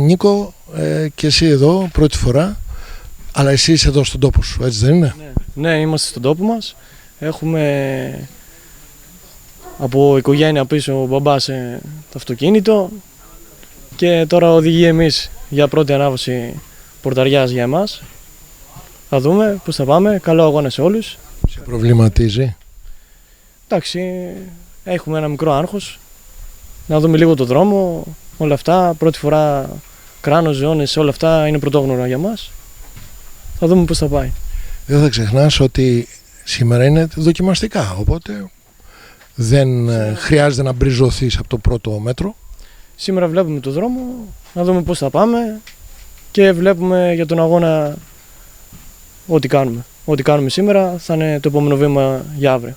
Νίκο, και εσύ εδώ πρώτη φορά, αλλά εσύ είσαι εδώ στον τόπο σου, έτσι δεν είναι? Ναι, είμαστε στον τόπο μας. Έχουμε από οικογένεια πίσω ο μπαμπάς το αυτοκίνητο και τώρα οδηγεί εμείς για πρώτη ανάβωση πορταριάς για εμάς. Θα δούμε πώς θα πάμε. Καλό αγώνα σε όλους. Σε προβληματίζει? Εντάξει, έχουμε ένα μικρό άγχος. Να δούμε λίγο το δρόμο, όλα αυτά. Πρώτη φορά κράνος, ζώνες, όλα αυτά είναι πρωτόγνωρα για μας. Θα δούμε πώς θα πάει. Δεν θα ξεχνάς ότι σήμερα είναι δοκιμαστικά, οπότε δεν χρειάζεται να μπριζωθείς από το πρώτο μέτρο. Σήμερα βλέπουμε το δρόμο, να δούμε πώς θα πάμε και βλέπουμε για τον αγώνα ό,τι κάνουμε. Ό,τι κάνουμε σήμερα θα είναι το επόμενο βήμα για αύριο.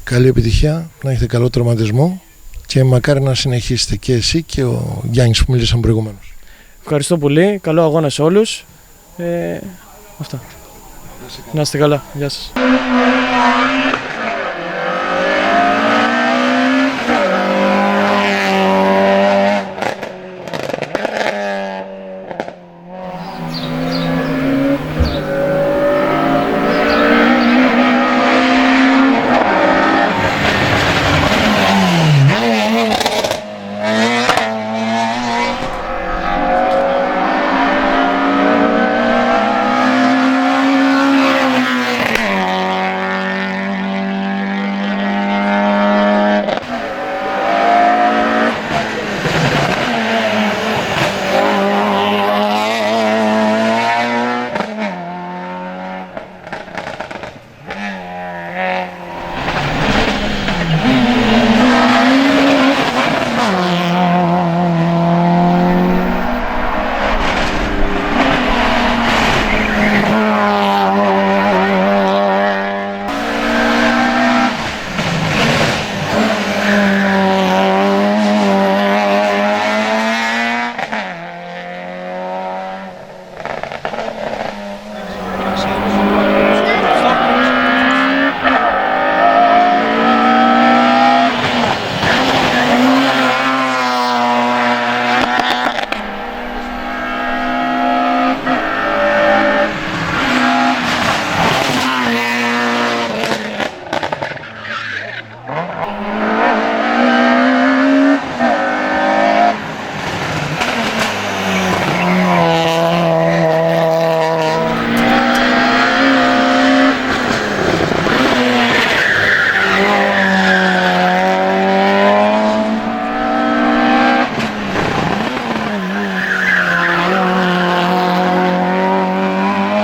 Καλή επιτυχία, να έχετε καλό τερματισμό και μακάρι να συνεχίσετε και εσύ και ο Γιάννης που μίλησαν προηγουμένως. Ευχαριστώ πολύ, καλό αγώνα σε όλους. Αυτά. Να είστε καλά, γεια σας.